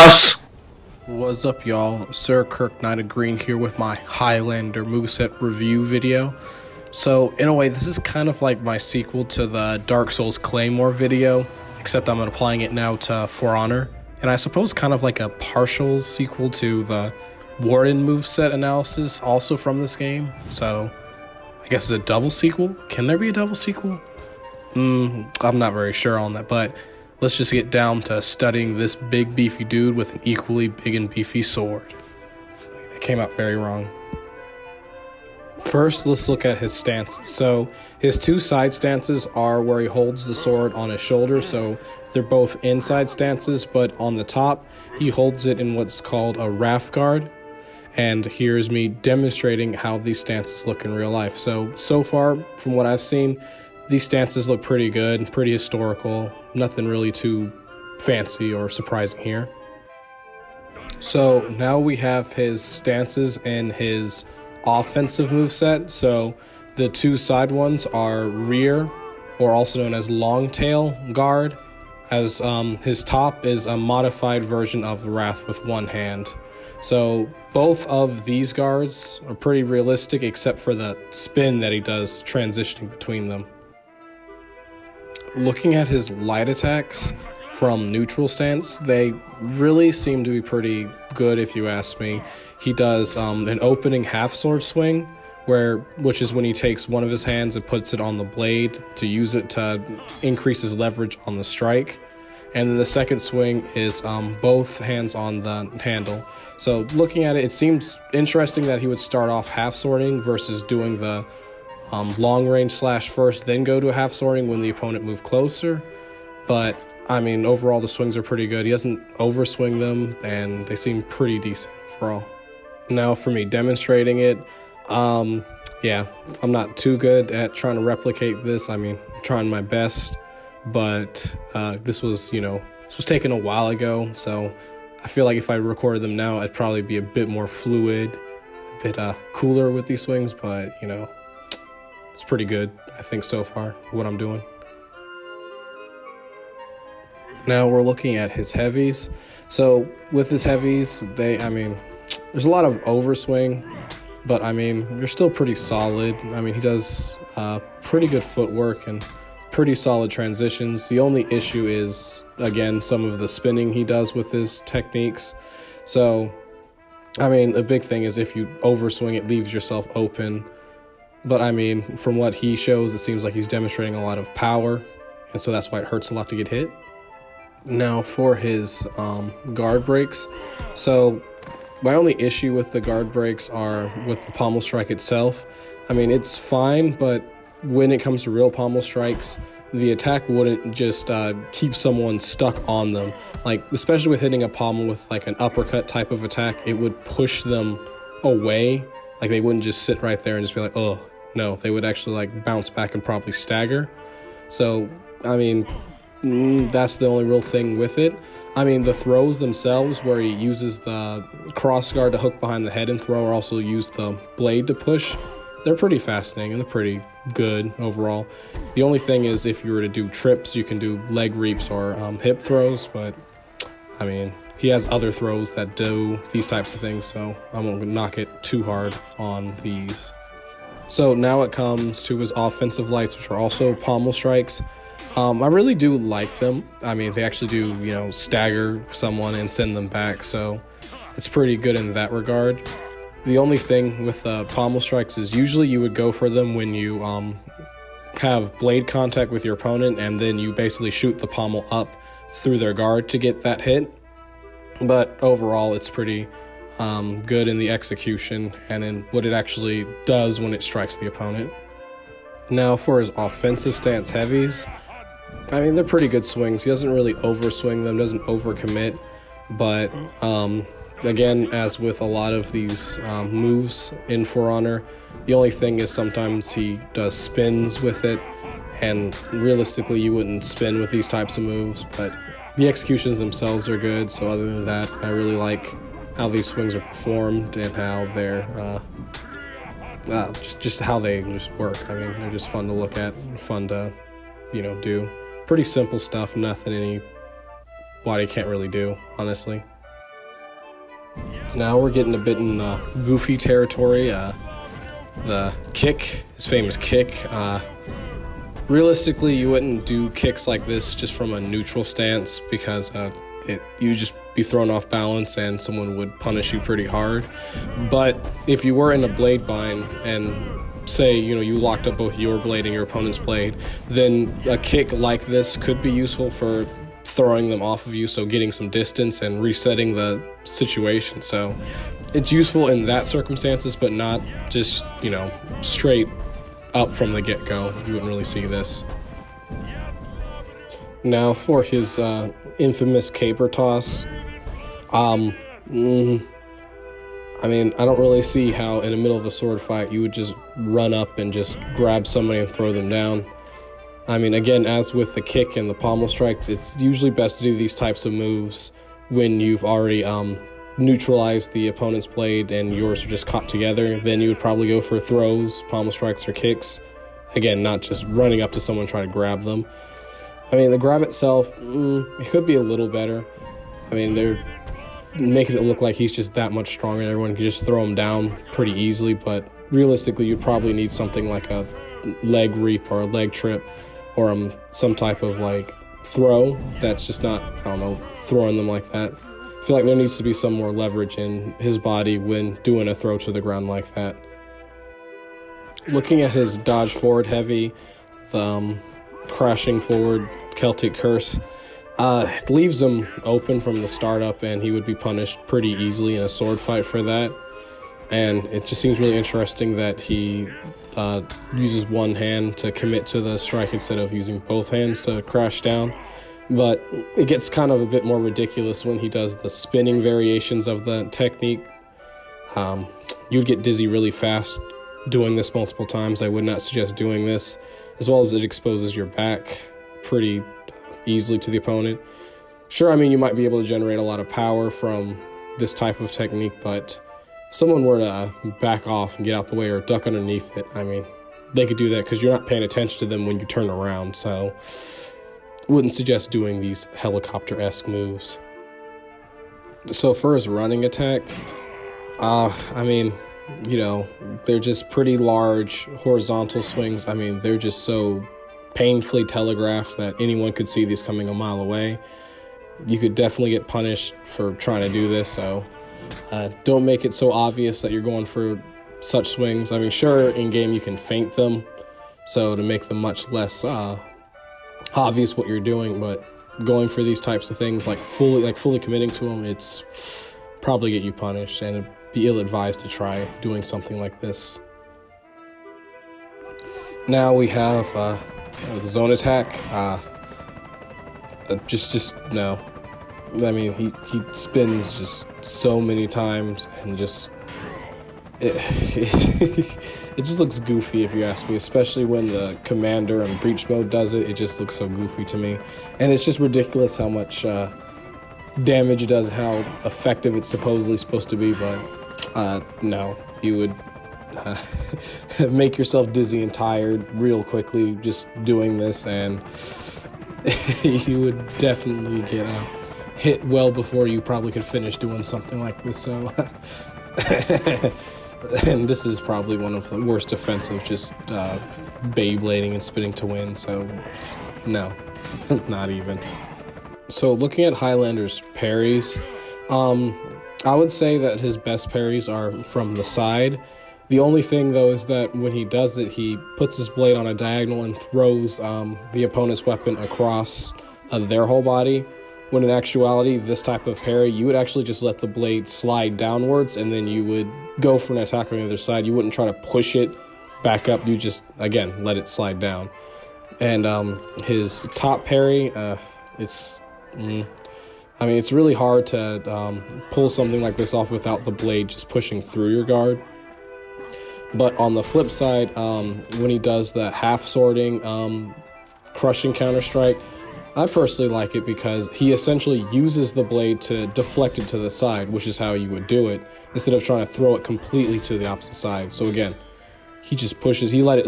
boss. What's up, y'all? Sir Kirk Knight of Green here with my Highlander moveset review video. So, in a way, this is kind of like my sequel to the Dark Souls Claymore video, except I'm applying it now to For Honor, and I suppose kind of like a partial sequel to the Warden moveset analysis also from this game. So, I guess it's a double sequel? Can there be a double sequel? I'm not very sure on that, but let's just get down to studying this big beefy dude with an equally big and beefy sword. That came out very wrong. First, let's look at his stances. So, his two side stances are where he holds the sword on his shoulder, so they're both inside stances, but on the top, he holds it in what's called a Wrath Guard. And here's me demonstrating how these stances look in real life. So far, from what I've seen, these stances look pretty good, pretty historical, nothing really too fancy or surprising here. So now we have his stances in his offensive moveset. So the two side ones are rear, or also known as long tail guard, as his top is a modified version of the Wrath with one hand. So both of these guards are pretty realistic except for the spin that he does transitioning between them. Looking at his light attacks from neutral stance, they really seem to be pretty good if you ask me. He does an opening half sword swing, which is when he takes one of his hands and puts it on the blade to use it to increase his leverage on the strike. And then the second swing is both hands on the handle. So looking at it, it seems interesting that he would start off half swording versus doing the long range slash first, then go to a half swording when the opponent moved closer. But I mean, overall the swings are pretty good. He doesn't overswing them, and they seem pretty decent overall. Now for me demonstrating it, yeah, I'm not too good at trying to replicate this. I mean, I'm trying my best, but this was taken a while ago, so I feel like if I recorded them now, I'd probably be a bit more fluid, a bit cooler with these swings, but it's pretty good, I think, so far, what I'm doing. Now we're looking at his heavies. So with his heavies, there's a lot of overswing, but they're still pretty solid. He does pretty good footwork and pretty solid transitions. The only issue is, again, some of the spinning he does with his techniques. So, a big thing is if you overswing, it leaves yourself open. But from what he shows, it seems like he's demonstrating a lot of power, and so that's why it hurts a lot to get hit. Now for his guard breaks. So my only issue with the guard breaks are with the pommel strike itself. It's fine, but when it comes to real pommel strikes, the attack wouldn't just keep someone stuck on them. Like, especially with hitting a pommel with like an uppercut type of attack, it would push them away. Like, they wouldn't just sit right there and just be like, oh, no. They would actually like bounce back and probably stagger. So, that's the only real thing with it. The throws themselves, where he uses the cross guard to hook behind the head and throw, or also use the blade to push, they're pretty fascinating and they're pretty good overall. The only thing is, if you were to do trips, you can do leg reaps or hip throws, but he has other throws that do these types of things, so I won't knock it too hard on these. So now it comes to his offensive lights, which are also pommel strikes. I really do like them. They actually do, stagger someone and send them back, so it's pretty good in that regard. The only thing with pommel strikes is usually you would go for them when you have blade contact with your opponent, and then you basically shoot the pommel up through their guard to get that hit. But overall, it's pretty good in the execution and in what it actually does when it strikes the opponent. Now for his offensive stance heavies, they're pretty good swings. He doesn't really overswing them, doesn't overcommit, but again, as with a lot of these moves in For Honor, the only thing is sometimes he does spins with it, and realistically you wouldn't spin with these types of moves, but the executions themselves are good. So other than that, I really like how these swings are performed and how they're just how they just work. They're just fun to look at, fun to do. Pretty simple stuff, nothing anybody can't really do, honestly. Now we're getting a bit in goofy territory. The kick, his famous kick. Realistically, you wouldn't do kicks like this just from a neutral stance because you'd just be thrown off balance and someone would punish you pretty hard. But if you were in a blade bind and say, you locked up both your blade and your opponent's blade, then a kick like this could be useful for throwing them off of you, so getting some distance and resetting the situation. So it's useful in that circumstances, but not just, straight up from the get-go. You wouldn't really see this. Now for his infamous caper toss. I don't really see how in the middle of a sword fight you would just run up and just grab somebody and throw them down. Again, as with the kick and the pommel strikes, it's usually best to do these types of moves when you've already neutralized the opponent's blade and yours are just caught together. Then you would probably go for throws, pommel strikes, or kicks. Again, not just running up to someone trying to grab them. The grab itself, it could be a little better. They're making it look like he's just that much stronger. Everyone can just throw him down pretty easily, but realistically, you probably need something like a leg reap or a leg trip or some type of throw that's just not, throwing them like that. I feel like there needs to be some more leverage in his body when doing a throw to the ground like that. Looking at his dodge forward heavy, the crashing forward Celtic curse, it leaves him open from the start up, and he would be punished pretty easily in a sword fight for that. And it just seems really interesting that he uses one hand to commit to the strike instead of using both hands to crash down. But it gets kind of a bit more ridiculous when he does the spinning variations of the technique. You'd get dizzy really fast doing this multiple times. I would not suggest doing this, as well as it exposes your back pretty easily to the opponent. Sure, you might be able to generate a lot of power from this type of technique, but if someone were to back off and get out the way or duck underneath it, they could do that because you're not paying attention to them when you turn around. So wouldn't suggest doing these helicopter-esque moves. So for his running attack, they're just pretty large horizontal swings. They're just so painfully telegraphed that anyone could see these coming a mile away. You could definitely get punished for trying to do this, so don't make it so obvious that you're going for such swings. Sure, in-game you can feint them, so to make them much less obvious what you're doing, but going for these types of things, fully committing to them, it's probably get you punished, and it'd be ill-advised to try doing something like this. Now we have the zone attack. No. He spins just so many times, and it just looks goofy if you ask me, especially when the commander in breach mode does it. It just looks so goofy to me, and it's just ridiculous how much damage it does, how effective it's supposedly supposed to be, but no, you would make yourself dizzy and tired real quickly just doing this, and you would definitely get hit well before you probably could finish doing something like this. So and this is probably one of the worst defensive, just Beyblading and spinning to win, so no, not even. So looking at Highlander's parries, I would say that his best parries are from the side. The only thing, though, is that when he does it, he puts his blade on a diagonal and throws the opponent's weapon across their whole body, when in actuality, this type of parry, you would actually just let the blade slide downwards, and then you would go for an attack on the other side. You wouldn't try to push it back up. You just, again, let it slide down. And his top parry, it's really hard to pull something like this off without the blade just pushing through your guard. But on the flip side, when he does the half-sorting crushing counter-strike, I personally like it because he essentially uses the blade to deflect it to the side, which is how you would do it, instead of trying to throw it completely to the opposite side. So again, he just pushes, he let it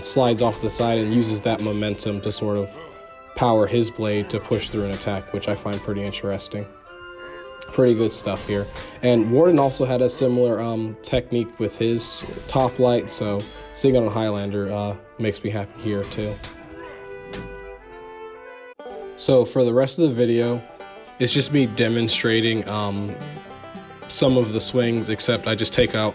slides off the side and uses that momentum to sort of power his blade to push through an attack, which I find pretty interesting. pretty good stuff here. And Warden also had a similar technique with his top light, so seeing on a Highlander makes me happy here too. So for the rest of the video, it's just me demonstrating some of the swings, except I just take out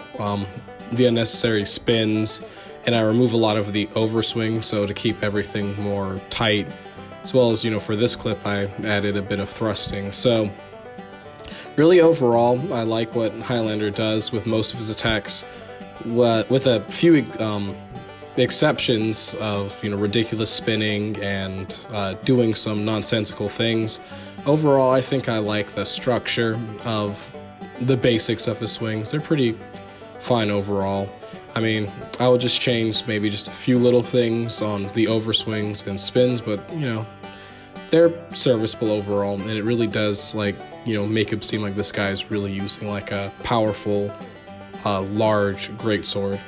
the unnecessary spins, and I remove a lot of the overswing, so to keep everything more tight, as well as, you know, for this clip I added a bit of thrusting. So really overall, I like what Highlander does with most of his attacks, with a few exceptions of, you know, ridiculous spinning and doing some nonsensical things. Overall, I think I like the structure of the basics of his swings. They're pretty fine overall. I mean, I would just change maybe just a few little things on the overswings and spins, but, you know, they're serviceable overall, and it really does, like, you know, make him seem like this guy's really using like a powerful, large greatsword.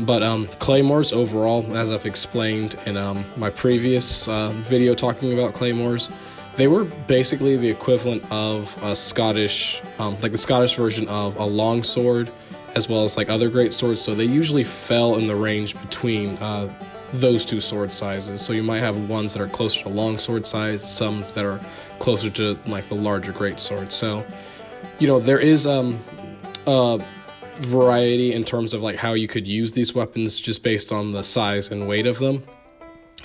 But claymores overall, as I've explained in my previous video talking about claymores, they were basically the equivalent of a Scottish, like the Scottish version of a longsword, as well as like other great swords. So they usually fell in the range between those two sword sizes. So you might have ones that are closer to longsword size, some that are closer to like the larger great sword. So, you know, there is a variety in terms of like how you could use these weapons just based on the size and weight of them.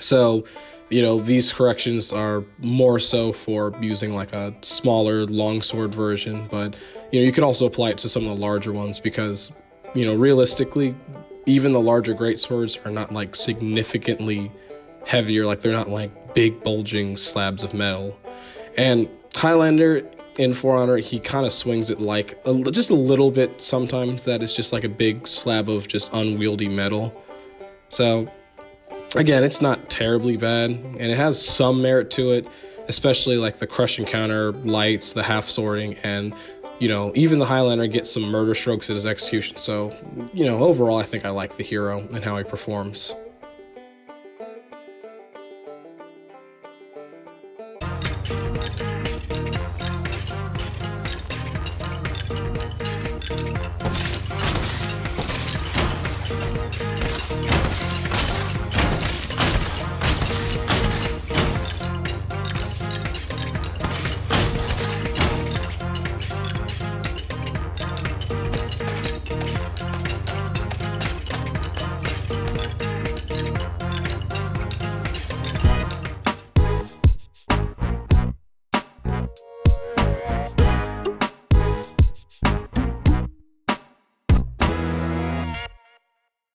So, you know, these corrections are more so for using like a smaller longsword version, but, you know, you could also apply it to some of the larger ones because, you know, realistically, even the larger greatswords are not like significantly heavier, like they're not like big bulging slabs of metal. And Highlander in For Honor, he kind of swings it like just a little bit sometimes, that is just like a big slab of just unwieldy metal. So again, it's not terribly bad, and it has some merit to it, especially like the crush and counter lights, the half sorting, and, you know, even the Highlander gets some murder strokes at his execution. So, you know, overall I think I like the hero and how he performs.